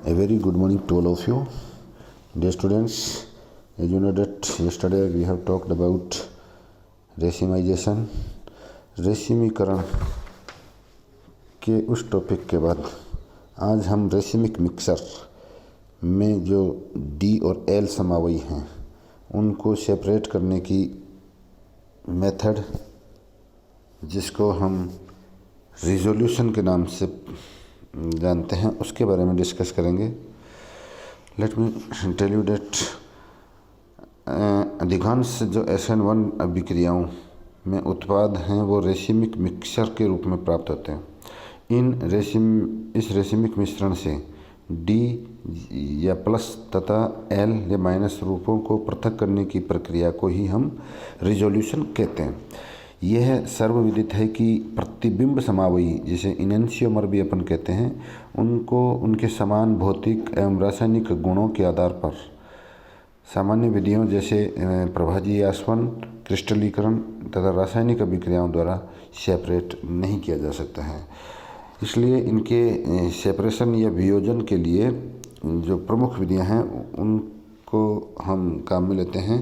A very good morning to all of you. Dear students, as you know that yesterday we have talked about racemization, रेसिमीकरण के उस topic के बाद आज हम रेसिमिक मिक्सर में जो डी और एल समावयी हैं उनको सेपरेट करने की मेथड, जिसको हम रिजोल्यूशन के नाम से जानते हैं, उसके बारे में डिस्कस करेंगे। Let me tell you that अधिकांश जो SN1 अभिक्रियाओं में उत्पाद हैं वो रेसिमिक मिक्सचर के रूप में प्राप्त होते हैं। इस रेसिमिक मिश्रण से डी या प्लस तथा एल या माइनस रूपों को पृथक करने की प्रक्रिया को ही हम रिजोल्यूशन कहते हैं। यह सर्वविदित है कि प्रतिबिंब समावयी, जिसे इनेंशियोमर भी अपन कहते हैं, उनको उनके समान भौतिक एवं रासायनिक गुणों के आधार पर सामान्य विधियों जैसे प्रभाजी आसवन, क्रिस्टलीकरण तथा रासायनिक अभिक्रियाओं द्वारा सेपरेट नहीं किया जा सकता है। इसलिए इनके सेपरेशन या वियोजन के लिए जो प्रमुख विधियां हैं उनको हम काम में लेते हैं।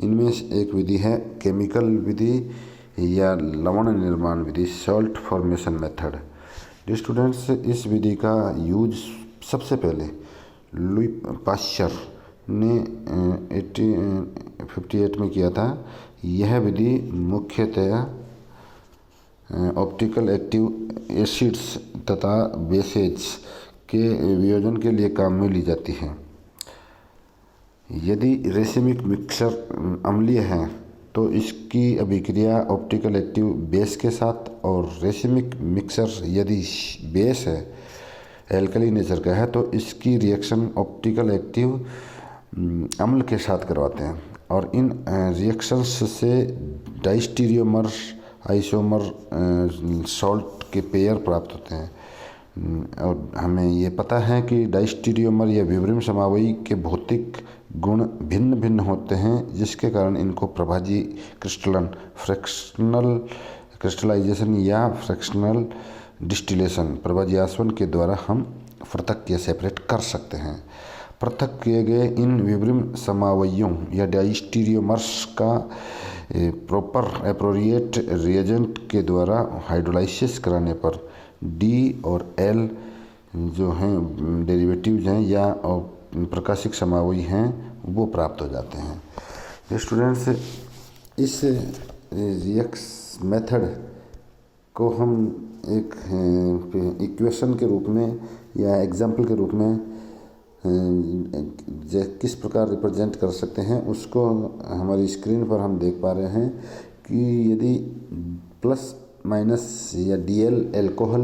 इनमें एक विधि है केमिकल विधि या लवण निर्माण विधि, सॉल्ट फॉर्मेशन मेथड। स्टूडेंट्स, इस विधि का यूज सबसे पहले लुई पाश्चर ने 1858 में किया था। यह विधि मुख्यतः ऑप्टिकल एक्टिव एसिड्स तथा बेसेज के वियोजन के लिए काम में ली जाती है। यदि रेसिमिक मिक्सर अम्लीय है तो इसकी अभिक्रिया ऑप्टिकल एक्टिव बेस के साथ, और रेसिमिक मिक्सर यदि बेस है एल्कली नेचर का है तो इसकी रिएक्शन ऑप्टिकल एक्टिव अम्ल के साथ करवाते हैं, और इन रिएक्शंस से डाइस्टीरियोमर आइसोमर सॉल्ट के पेयर प्राप्त होते हैं। और हमें ये पता है कि डाइस्टीरियोमर या विब्रियम समावयी के भौतिक गुण भिन्न भिन्न होते हैं, जिसके कारण इनको प्रभाजी क्रिस्टलन, फ्रैक्शनल क्रिस्टलाइजेशन या फ्रैक्शनल डिस्टिलेशन, प्रभाजी आसवन के द्वारा हम पृथक या सेपरेट कर सकते हैं। पृथक किए गए इन विब्रियम समावयियों या डाइस्टीरियोमर्स का प्रॉपर एप्रोरिएट रिएजेंट के द्वारा हाइड्रोलाइसिस कराने पर डी और एल जो हैं डेरिवेटिव्स हैं या प्रकाशिक समावयी हैं वो प्राप्त हो जाते हैं। स्टूडेंट्स, इस रिएक्स मेथड को हम एक इक्वेशन के रूप में या एग्जाम्पल के रूप में किस प्रकार रिप्रेजेंट कर सकते हैं उसको हमारी स्क्रीन पर हम देख पा रहे हैं कि यदि प्लस माइनस या DL एल्कोहल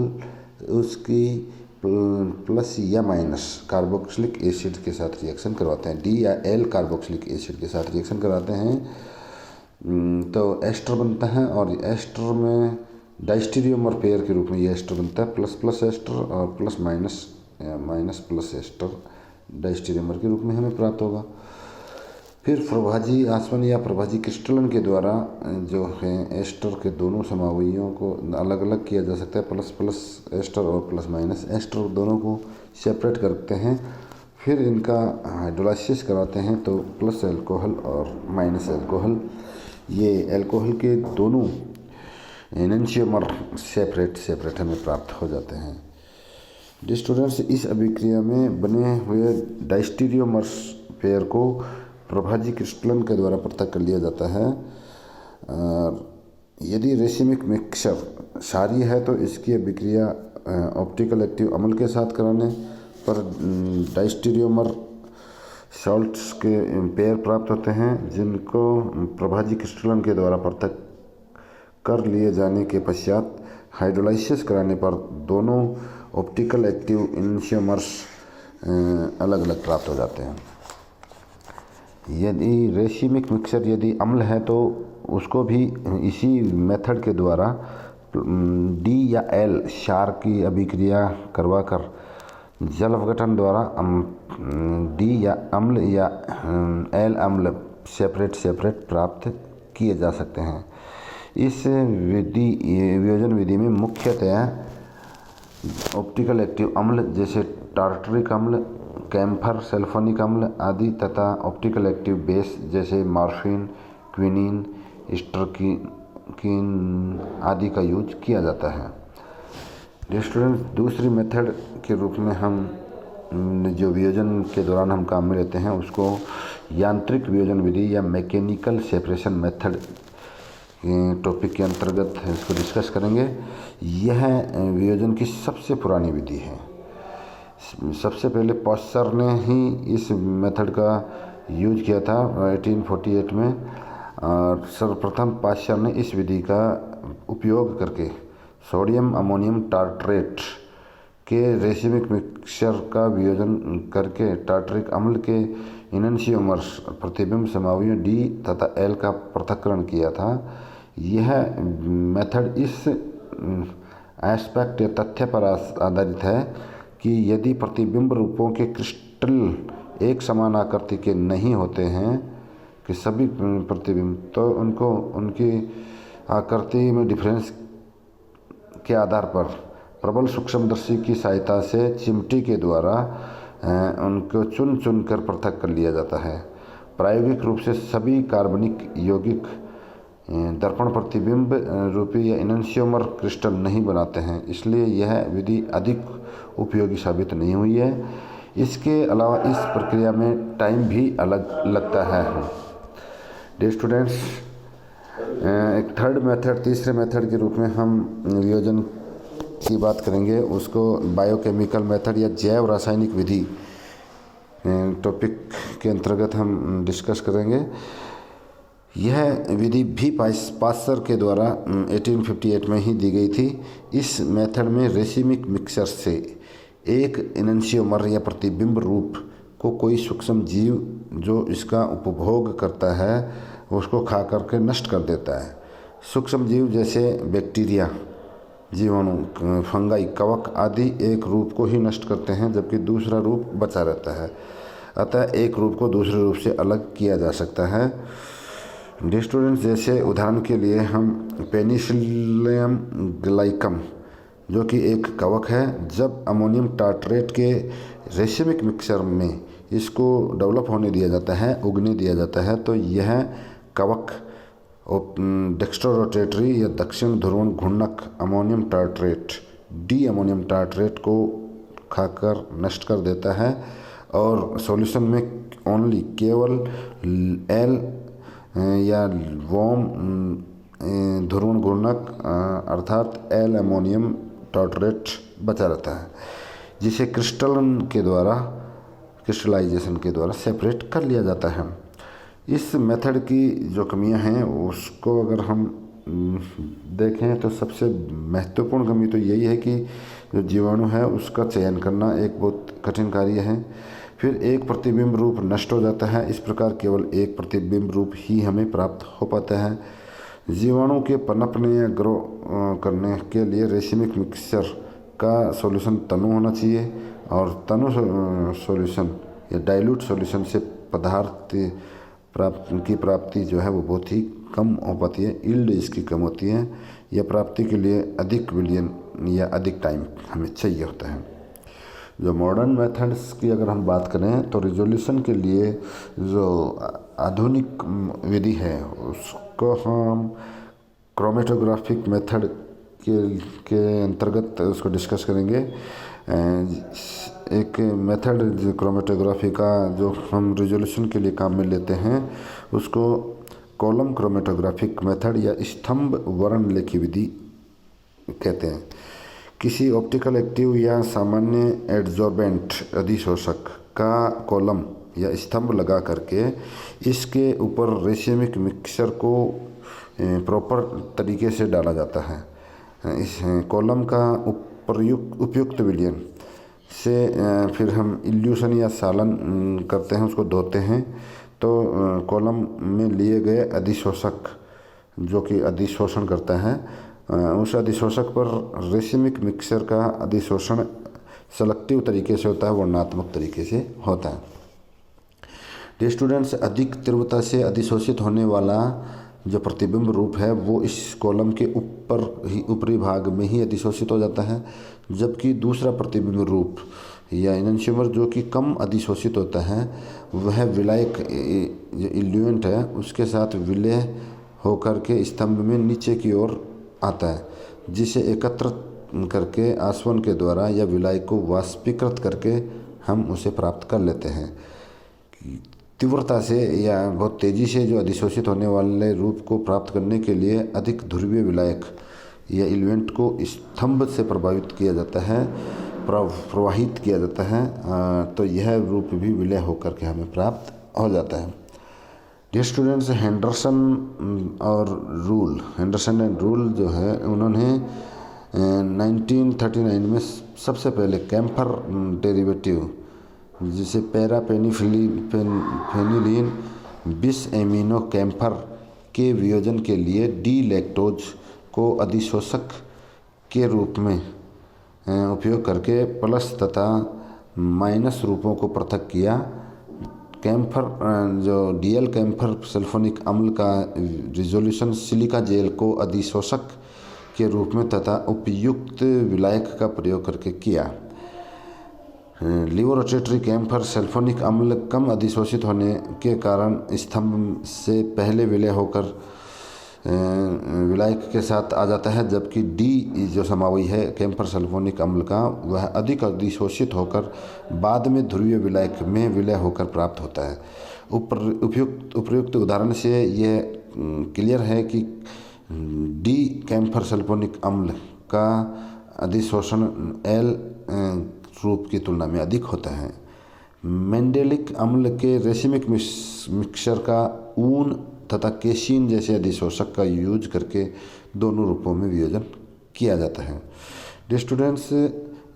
उसकी प्लस या माइनस कार्बोक्सिलिक एसिड के साथ रिएक्शन करवाते हैं, डी या एल कार्बोक्सिलिक एसिड के साथ रिएक्शन कराते हैं तो एस्टर बनता है, और एस्टर में डाइस्टीरियोमर पेयर के रूप में ये एस्टर बनता है, प्लस प्लस एस्टर और प्लस माइनस या माइनस प्लस एस्टर डाइस्टीरियोमर के रूप में हमें प्राप्त होगा। फिर प्रभाजी आसवन या प्रभाजी क्रिस्टलन के द्वारा जो है एस्टर के दोनों समावयियों को अलग अलग किया जा सकता है, प्लस प्लस एस्टर और प्लस माइनस एस्टर दोनों को सेपरेट करते हैं। फिर इनका हाइड्रोलाइसिस कराते हैं तो प्लस अल्कोहल और माइनस अल्कोहल, ये अल्कोहल के दोनों एनेंशियोमर सेपरेट हमें प्राप्त हो जाते हैं। स्टूडेंट्स, इस अभिक्रिया में बने हुए डाइस्टीरियोमर्स पेयर को प्रभाजी क्रिस्टलन के द्वारा पृथक कर लिया जाता है। यदि रेसिमिक मिक्सचर क्षारीय है तो इसकी अभिक्रिया ऑप्टिकल एक्टिव अम्ल के साथ कराने पर डाइस्टीरियोमर सॉल्ट्स के पेयर प्राप्त होते हैं, जिनको प्रभाजी क्रिस्टलन के द्वारा पृथक कर लिए जाने के पश्चात हाइड्रोलाइसिस कराने पर दोनों ऑप्टिकल एक्टिव इनेंशियोमर्स अलग अलग प्राप्त हो जाते हैं। यदि रेसिमिक मिक्सर यदि अम्ल है तो उसको भी इसी मेथड के द्वारा डी या एल क्षार की अभिक्रिया करवाकर जल अपघटन द्वारा डी या अम्ल या एल अम्ल सेपरेट प्राप्त किए जा सकते हैं। इस वियोजन विधि में मुख्यतः ऑप्टिकल एक्टिव अम्ल जैसे टार्टरिक अम्ल, कैम्फर, सल्फोनिक अम्ल आदि तथा ऑप्टिकल एक्टिव बेस जैसे मॉर्फिन, क्विनीन, स्ट्रोकिन आदि का यूज किया जाता है। डियर स्टूडेंट्स, दूसरी मेथड के रूप में हम जो वियोजन के दौरान हम काम में लेते हैं उसको यांत्रिक वियोजन विधि या मैकेनिकल सेपरेशन मेथड टॉपिक के अंतर्गत इसको डिस्कस करेंगे। यह वियोजन की सबसे पुरानी विधि है। सबसे पहले पास्चर ने ही इस मेथड का यूज किया था 1848 में, और सर्वप्रथम पास्चर ने इस विधि का उपयोग करके सोडियम अमोनियम टार्ट्रेट के रेसिमिक मिक्सचर का वियोजन करके टार्टरिक अम्ल के इनैंशियोमर्स प्रतिबिंब समावयवों डी तथा एल का पृथक्करण किया था। यह मेथड इस एस्पेक्ट या तथ्य पर आधारित है कि यदि प्रतिबिंब रूपों के क्रिस्टल एक समान आकृति के नहीं होते हैं कि सभी प्रतिबिंब, तो उनको उनकी आकृति में डिफरेंस के आधार पर प्रबल सूक्ष्मदर्शी की सहायता से चिमटी के द्वारा उनको चुन चुन कर पृथक कर लिया जाता है। प्रायोगिक रूप से सभी कार्बनिक यौगिक दर्पण प्रतिबिंब रूपी या इनैंशियोमर क्रिस्टल नहीं बनाते हैं, इसलिए यह विधि अधिक उपयोगी साबित नहीं हुई है। इसके अलावा इस प्रक्रिया में टाइम भी अलग लगता है। डियर स्टूडेंट्स, एक थर्ड मेथड, तीसरे मेथड के रूप में हम वियोजन की बात करेंगे, उसको बायोकेमिकल मेथड या जैव रासायनिक विधि टॉपिक के अंतर्गत हम डिस्कस करेंगे। यह विधि भी पास्चर के द्वारा 1858 में ही दी गई थी। इस मेथड में रेसिमिक मिक्सचर से एक इनैंशियोमर या प्रतिबिंब रूप को कोई सूक्ष्म जीव जो इसका उपभोग करता है उसको खा करके नष्ट कर देता है। सूक्ष्म जीव जैसे बैक्टीरिया, जीवाणु, फंगाई, कवक आदि एक रूप को ही नष्ट करते हैं जबकि दूसरा रूप बचा रहता है। अतः एक रूप को दूसरे रूप से अलग किया जा सकता है। डियर स्टूडेंट्स, जैसे उदाहरण के लिए हम पेनिसिलियम ग्लाइकम जो कि एक कवक है, जब अमोनियम टार्ट्रेट के रेसिमिक मिक्सचर में इसको डेवलप होने दिया जाता है, उगने दिया जाता है, तो यह कवक डेक्स्ट्रोरोटेटरी या दक्षिण ध्रुवण घूर्णक ammonium tartrate D ammonium tartrate को खाकर नष्ट कर देता है और सॉल्यूशन में ओनली केवल एल या वोम ध्रुवण घूर्णक अर्थात एल अमोनियम टार्ट्रेट बचा रहता है, जिसे क्रिस्टलाइजेशन के द्वारा सेपरेट कर लिया जाता है। इस मेथड की जो कमियां हैं उसको अगर हम देखें तो सबसे महत्वपूर्ण कमी तो यही है कि जो जीवाणु है उसका चयन करना एक बहुत कठिन कार्य है। फिर एक प्रतिबिंब रूप नष्ट हो जाता है, इस प्रकार केवल एक प्रतिबिंब रूप ही हमें प्राप्त हो पाता है। जीवाणु के पनपने या ग्रो करने के लिए रेसिमिक मिक्सचर का सॉल्यूशन तनु होना चाहिए और तनु सॉल्यूशन या डाइल्यूट सॉल्यूशन से पदार्थ की प्राप्ति जो है वो बहुत ही कम हो पाती है, यील्ड इसकी कम होती है। यह प्राप्ति के लिए अधिक विलियन या अधिक टाइम हमें चाहिए होता है। जो मॉडर्न मेथड्स की अगर हम बात करें तो रिजोल्यूशन के लिए जो आधुनिक विधि है उसको हम क्रोमेटोग्राफिक मेथड के अंतर्गत उसको डिस्कस करेंगे। एक मेथड जो क्रोमेटोग्राफी का जो हम रिजोल्यूशन के लिए काम में लेते हैं उसको कॉलम क्रोमेटोग्राफिक मेथड या स्तंभ वर्णलेखी विधि कहते हैं। किसी ऑप्टिकल एक्टिव या सामान्य एड्जॉर्बेंट अधिशोषक का कॉलम या स्तंभ लगा करके इसके ऊपर रेसिमिक मिक्सचर को प्रॉपर तरीके से डाला जाता है। इस कॉलम का उपयुक्त विलयन से फिर हम इल्यूशन या सालन करते हैं, उसको धोते हैं, तो कॉलम में लिए गए अधिशोषक जो कि अधिशोषण करता है उस अधिशोषक पर रेसिमिक मिक्सचर का अधिशोषण सेलेक्टिव तरीके से होता है, वर्णनात्मक तरीके से होता है। डियर स्टूडेंट्स, अधिक तीव्रता से अधिशोषित होने वाला जो प्रतिबिंब रूप है वो इस कॉलम के ऊपरी भाग में ही अधिशोषित हो जाता है, जबकि दूसरा प्रतिबिंब रूप या इनैंशियोमर जो कि कम अधिशोषित होता है, वह विलायक जो इल्यूएंट है उसके साथ विलय होकर के स्तंभ में नीचे की ओर आता है, जिसे एकत्रित करके आसवन के द्वारा या विलायक को वाष्पीकृत करके हम उसे प्राप्त कर लेते हैं। तीव्रता से या बहुत तेज़ी से जो अधिशोषित होने वाले रूप को प्राप्त करने के लिए अधिक ध्रुवीय विलायक या इल्यूएंट को स्तंभ से प्रवाहित किया जाता है, तो यह रूप भी विलय होकर के हमें प्राप्त हो जाता है। Dear students, Henderson and rule जो है उन्होंने 1939 में सबसे पहले कैम्फर डेरिवेटिव जिसे पैराफेनिलीन बिस एमिनो कैम्फर के वियोजन के लिए डी लैक्टोज को अधिशोषक के रूप में उपयोग करके प्लस तथा माइनस रूपों को पृथक किया। कैम्फर जो डीएल कैम्फर सल्फोनिक अम्ल का रिजोल्यूशन सिलिका जेल को अधिशोषक के रूप में तथा उपयुक्त विलायक का प्रयोग करके किया। लिवोरोटेटरी कैम्फर सल्फोनिक अम्ल कम अधिशोषित होने के कारण स्तंभ से पहले विलय होकर विलायक के साथ आ जाता है, जबकि डी जो समावयी है कैम्फर सल्फोनिक अम्ल का वह अधिक अधिशोषित होकर बाद में ध्रुवीय विलायक में विलय होकर प्राप्त होता है। उपयुक्त उदाहरण से यह क्लियर है कि डी कैम्फर सल्फोनिक अम्ल का अधिशोषण एल रूप की तुलना में अधिक होता है। मेंडेलिक अम्ल के रेसिमिक मिक्सचर का ऊन तथा केसीन जैसे अधिशोषक का यूज करके दोनों रूपों में वियोजन किया जाता है। डियर स्टूडेंट्स,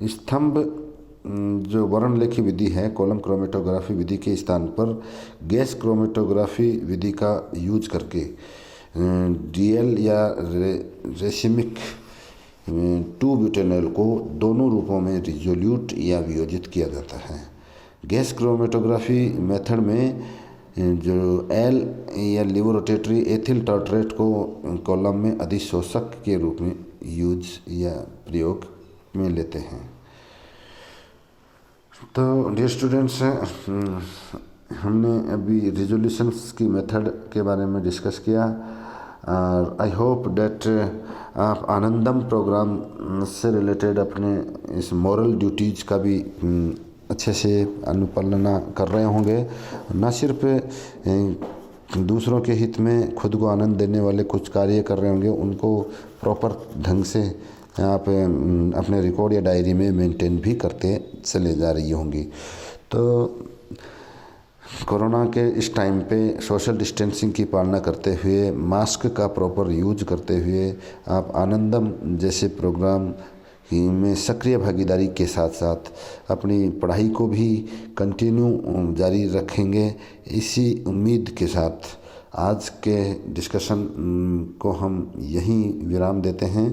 स्तंभ जो वर्णलेखी विधि है कॉलम क्रोमेटोग्राफी विधि के स्थान पर गैस क्रोमेटोग्राफी विधि का यूज करके डीएल या रेसिमिक 2-ब्यूटेनॉल को दोनों रूपों में रिजोल्यूट या वियोजित किया जाता है। गैस क्रोमेटोग्राफी मेथड में जो एल या लिवोरोटेटरी एथिल टार्ट्रेट को कॉलम में अधिशोषक के रूप में यूज या प्रयोग में लेते हैं। तो डियर स्टूडेंट्स, हमने अभी रिजोल्यूशंस की मेथड के बारे में डिस्कस किया और आई होप डेट आप आनंदम प्रोग्राम से रिलेटेड अपने इस मॉरल ड्यूटीज़ का भी अच्छे से अनुपालना कर रहे होंगे। न सिर्फ दूसरों के हित में खुद को आनंद देने वाले कुछ कार्य कर रहे होंगे, उनको प्रॉपर ढंग से आप अपने रिकॉर्ड या डायरी में मेंटेन भी करते चले जा रही होंगी। तो कोरोना के इस टाइम पे सोशल डिस्टेंसिंग की पालना करते हुए, मास्क का प्रॉपर यूज करते हुए आप आनंदम जैसे प्रोग्राम में सक्रिय भागीदारी के साथ साथ अपनी पढ़ाई को भी कंटिन्यू जारी रखेंगे। इसी उम्मीद के साथ आज के डिस्कशन को हम यहीं विराम देते हैं।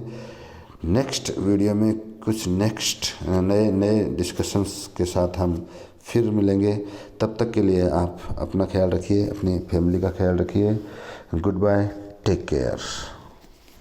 नेक्स्ट वीडियो में कुछ नए डिस्कशंस के साथ हम फिर मिलेंगे। तब तक के लिए आप अपना ख्याल रखिए, अपनी फैमिली का ख्याल रखिए। Good bye, take care.